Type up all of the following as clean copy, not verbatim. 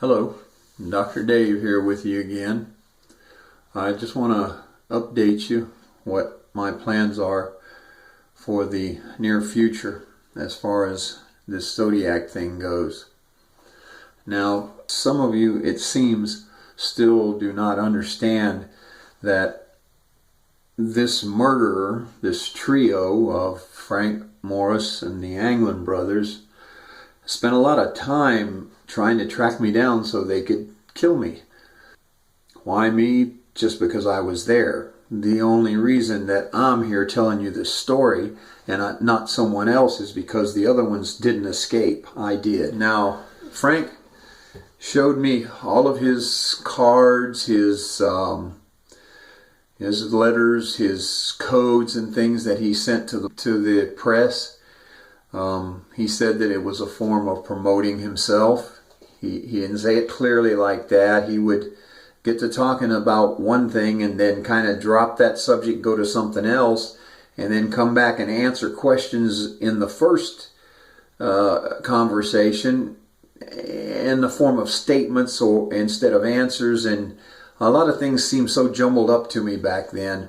Hello, Dr. Dave here with you again. I just want to update you what my plans are for the near future as far as this zodiac thing goes. Now, some of you, it seems, still do not understand that this murderer, this trio of Frank Morris and the Anglin brothers, spent a lot of time trying to track me down so they could kill me. Why me? Just because I was there. The only reason that I'm here telling you this story and not someone else is because the other ones didn't escape. I did. Now, Frank showed me all of his cards, his letters, his codes and things that he sent to the press. He said that it was a form of promoting himself. He didn't say it clearly like that. He would get to talking about one thing and then kind of drop that subject, go to something else, and then come back and answer questions in the first conversation in the form of statements or instead of answers. And a lot of things seemed so jumbled up to me back then.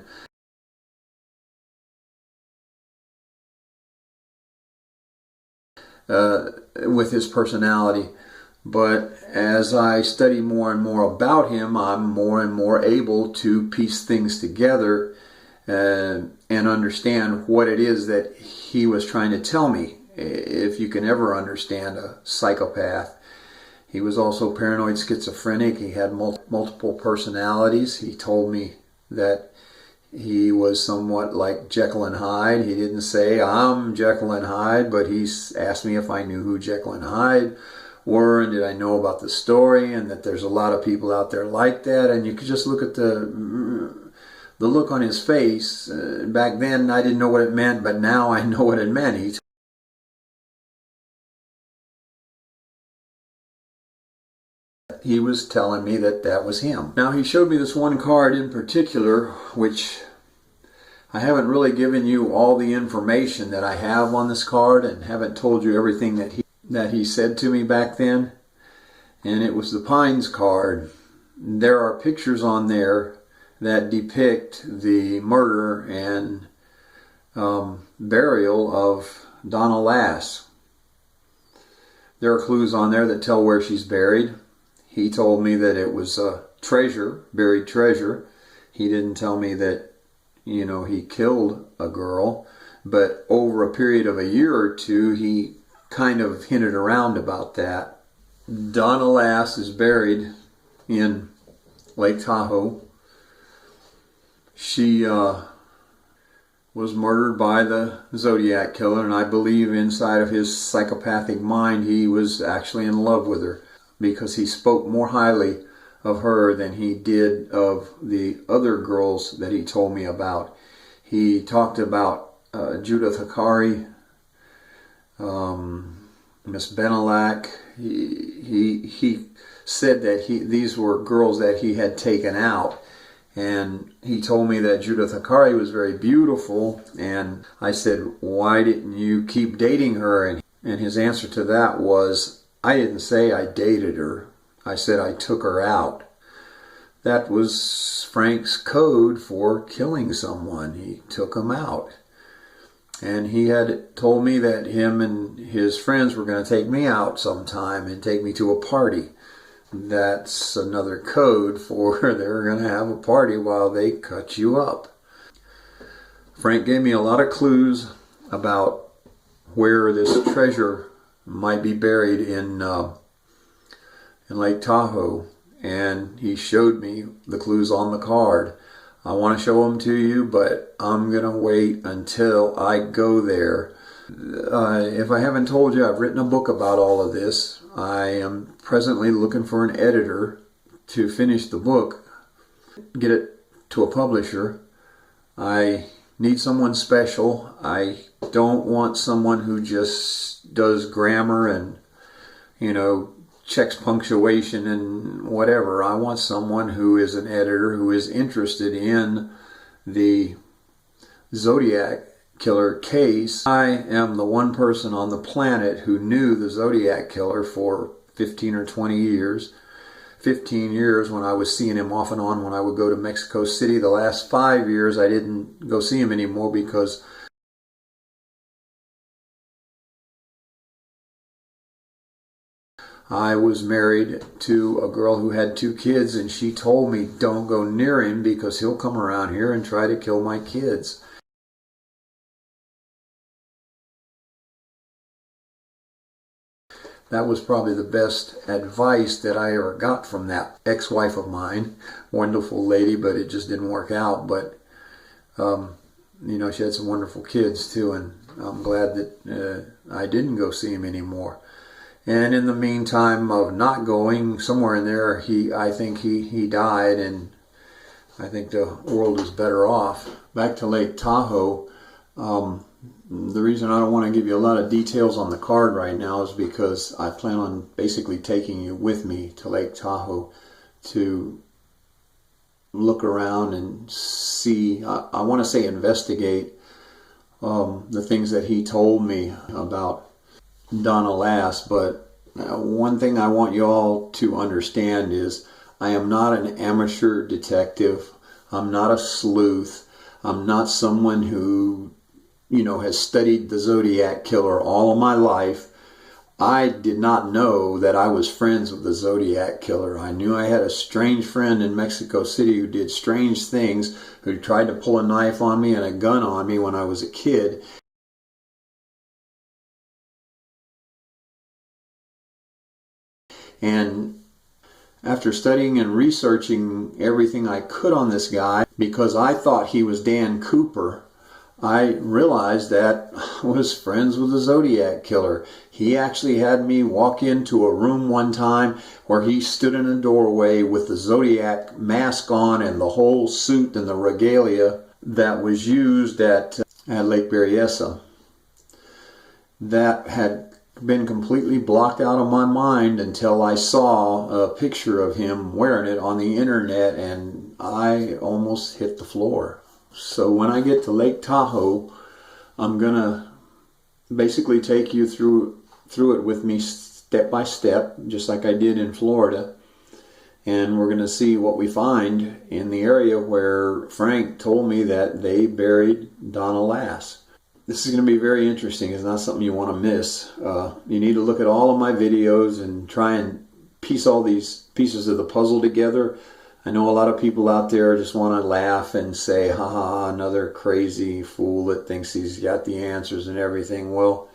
With his personality. But as I study more and more about him, I'm more and more able to piece things together and understand what it is that he was trying to tell me, if you can ever understand a psychopath. He was also paranoid schizophrenic. He had multiple personalities. He told me that he was somewhat like Jekyll and Hyde. He didn't say, I'm Jekyll and Hyde, but he asked me if I knew who Jekyll and Hyde were and did I know about the story, and that there's a lot of people out there like that. And you could just look at the look on his face. Back then I didn't know what it meant, but now I know what it meant. He was telling me that that was him. Now, he showed me this one card in particular, which I haven't really given you all the information that I have on this card and haven't told you everything that he said to me back then. And it was the Pines card. There are pictures on there that depict the murder and burial of Donna Lass. There are clues on there that tell where she's buried. He told me that it was a treasure, buried treasure. He didn't tell me that, he killed a girl. But over a period of a year or two, he kind of hinted around about that. Donna Lass is buried in Lake Tahoe. She was murdered by the Zodiac Killer, and I believe inside of his psychopathic mind he was actually in love with her, because he spoke more highly of her than he did of the other girls that he told me about. He talked about Judith Hikari, Miss Benelak. He said that these were girls that he had taken out. And he told me that Judith Hikari was very beautiful. And I said, why didn't you keep dating her? And his answer to that was, I didn't say I dated her. I said I took her out. That was Frank's code for killing someone. He took them out. And he had told me that him and his friends were going to take me out sometime and take me to a party. That's another code for they're going to have a party while they cut you up. Frank gave me a lot of clues about where this treasure might be buried in Lake Tahoe, and he showed me the clues on the card. I want to show them to you, but I'm going to wait until I go there. If I haven't told you, I've written a book about all of this. I am presently looking for an editor to finish the book, get it to a publisher. I need someone special. I don't want someone who just does grammar and, checks punctuation and whatever. I want someone who is an editor who is interested in the Zodiac Killer case. I am the one person on the planet who knew the Zodiac Killer for 15 or 20 years. 15 years when I was seeing him off and on when I would go to Mexico City. The last 5 years I didn't go see him anymore because I was married to a girl who had 2 kids, and she told me, don't go near him because he'll come around here and try to kill my kids. That was probably the best advice that I ever got from that ex-wife of mine. Wonderful lady, but it just didn't work out. But, you know, she had some wonderful kids too, and I'm glad that I didn't go see him anymore. And in the meantime of not going, somewhere in there, I think he died, and I think the world is better off. Back to Lake Tahoe. The reason I don't want to give you a lot of details on the card right now is because I plan on basically taking you with me to Lake Tahoe to look around and see, I want to say investigate the things that he told me about Donna Lass. But one thing I want you all to understand is I am not an amateur detective. I'm not a sleuth. I'm not someone who, you know, has studied the Zodiac Killer all of my life. I did not know that I was friends with the Zodiac Killer. I knew I had a strange friend in Mexico City who did strange things, who tried to pull a knife on me and a gun on me when I was a kid. And after studying and researching everything I could on this guy, because I thought he was Dan Cooper, I realized that I was friends with the Zodiac Killer. He actually had me walk into a room one time where he stood in a doorway with the Zodiac mask on and the whole suit and the regalia that was used at Lake Berryessa. That had been completely blocked out of my mind until I saw a picture of him wearing it on the internet, and I almost hit the floor. So when I get to Lake Tahoe, I'm going to basically take you through it with me step by step, just like I did in Florida. And we're going to see what we find in the area where Frank told me that they buried Donna Lass. This is going to be very interesting. It's not something you want to miss. You need to look at all of my videos and try and piece all these pieces of the puzzle together. I know a lot of people out there just want to laugh and say, ha ha, another crazy fool that thinks he's got the answers and everything. Well,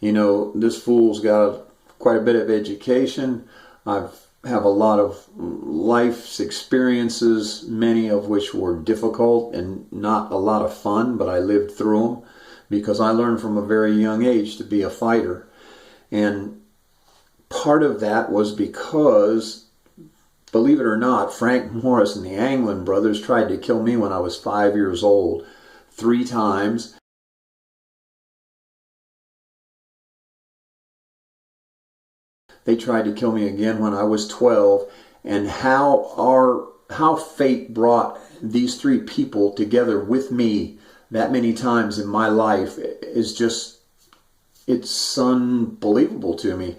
you know, this fool's got quite a bit of education. I have a lot of life's experiences, many of which were difficult and not a lot of fun, but I lived through them because I learned from a very young age to be a fighter. And part of that was because, believe it or not, Frank Morris and the Anglin brothers tried to kill me when I was 5 years old, 3 times. They tried to kill me again when I was 12. And how fate brought these 3 people together with me that many times in my life is just, it's unbelievable to me.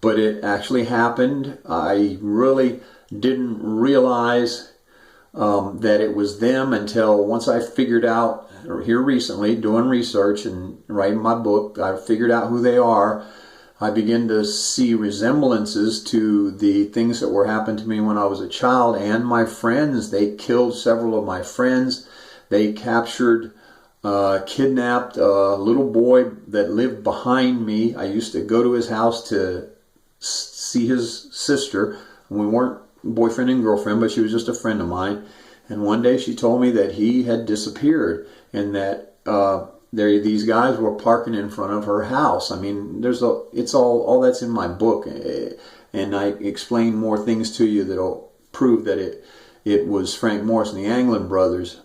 But it actually happened. I really didn't realize that it was them until once I figured out, or here recently, doing research and writing my book, I figured out who they are. I began to see resemblances to the things that were happening to me when I was a child and my friends. They killed several of my friends. They captured, kidnapped a little boy that lived behind me. I used to go to his house to see his sister. We weren't boyfriend and girlfriend, but she was just a friend of mine. And one day she told me that he had disappeared and that these guys were parking in front of her house. I mean, it's all that's in my book, and I explain more things to you that'll prove that it was Frank Morris and the Anglin brothers.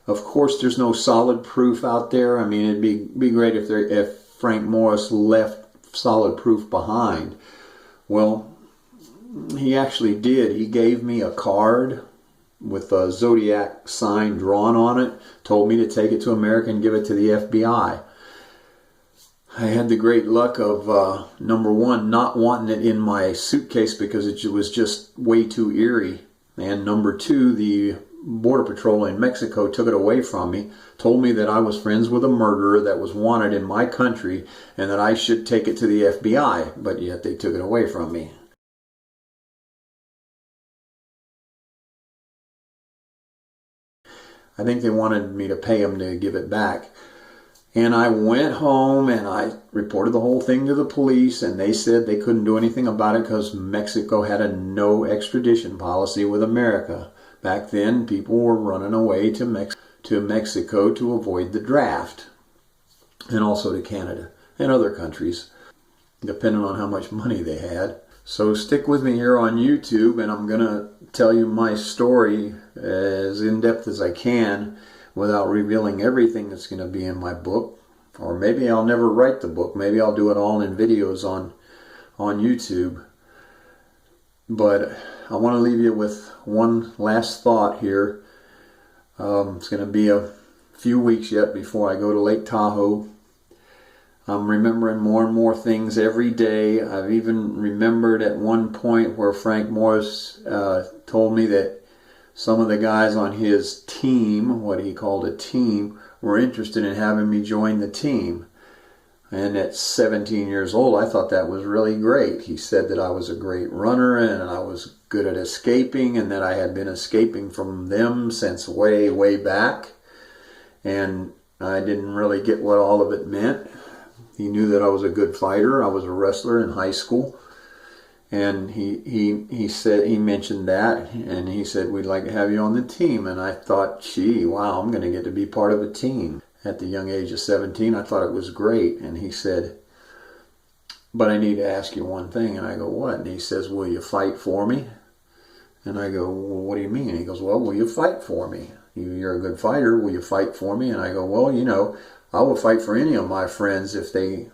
Of course, there's no solid proof out there. I mean, it'd be great if Frank Morris left solid proof behind. Well, he actually did. He gave me a card with a Zodiac sign drawn on it, told me to take it to America and give it to the FBI. I had the great luck of, number one, not wanting it in my suitcase because it was just way too eerie. And number two, the Border Patrol in Mexico took it away from me, told me that I was friends with a murderer that was wanted in my country and that I should take it to the FBI, but yet they took it away from me. I think they wanted me to pay them to give it back. And I went home and I reported the whole thing to the police, and they said they couldn't do anything about it because Mexico had a no extradition policy with America. Back then, people were running away to Mexico to avoid the draft, and also to Canada and other countries, depending on how much money they had. So stick with me here on YouTube, and I'm going to tell you my story as in-depth as I can without revealing everything that's going to be in my book. Or maybe I'll never write the book. Maybe I'll do it all in videos on YouTube. But I want to leave you with one last thought here. It's going to be a few weeks yet before I go to Lake Tahoe. I'm remembering more and more things every day. I've even remembered at one point where Frank Morris told me that some of the guys on his team, what he called a team, were interested in having me join the team. And at 17 years old, I thought that was really great. He said that I was a great runner and I was good at escaping, and that I had been escaping from them since way, way back. And I didn't really get what all of it meant. He knew that I was a good fighter. I was a wrestler in high school. And he said, he mentioned that, and he said, we'd like to have you on the team. And I thought, gee, wow, I'm going to get to be part of a team. At the young age of 17, I thought it was great. And he said, but I need to ask you one thing. And I go, what? And he says, will you fight for me? And I go, well, what do you mean? And he goes, well, will you fight for me? You're a good fighter. Will you fight for me? And I go, well, you know, I will fight for any of my friends if they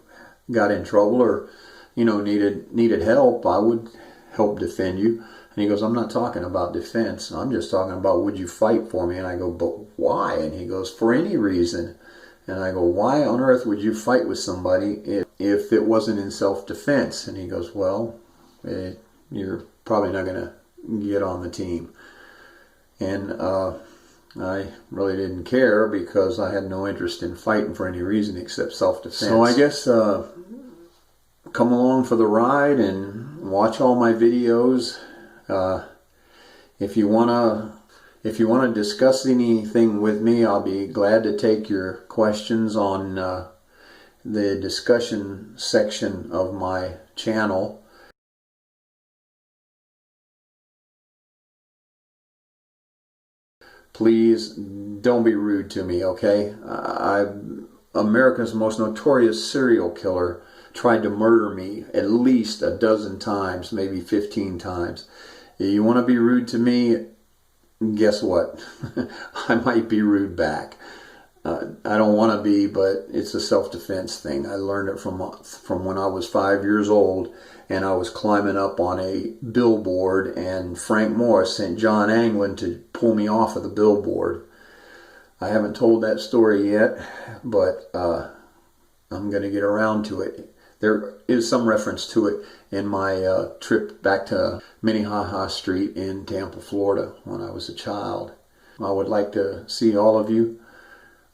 got in trouble or, you know, needed help. I would help defend you. And he goes, I'm not talking about defense. I'm just talking about, would you fight for me? And I go, but why? And he goes, for any reason. And I go, why on earth would you fight with somebody if it wasn't in self-defense? And he goes, well, you're probably not going to get on the team. And I really didn't care because I had no interest in fighting for any reason except self-defense. So I guess come along for the ride and watch all my videos. If you wanna discuss anything with me, I'll be glad to take your questions on the discussion section of my channel. Please don't be rude to me, okay? America's most notorious serial killer tried to murder me at least a dozen times, maybe 15 times. You want to be rude to me? Guess what? I might be rude back. I don't want to be, but it's a self-defense thing. I learned it from when I was 5 years old, and I was climbing up on a billboard, and Frank Morris sent John Anglin to pull me off of the billboard. I haven't told that story yet, but I'm going to get around to it. There is some reference to it in my trip back to Minnehaha Street in Tampa, Florida, when I was a child. I would like to see all of you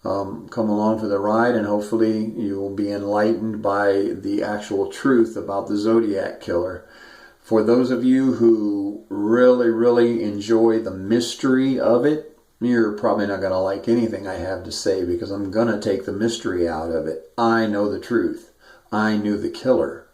come along for the ride, and hopefully you will be enlightened by the actual truth about the Zodiac Killer. For those of you who really, really enjoy the mystery of it, you're probably not going to like anything I have to say because I'm going to take the mystery out of it. I know the truth. I knew the killer.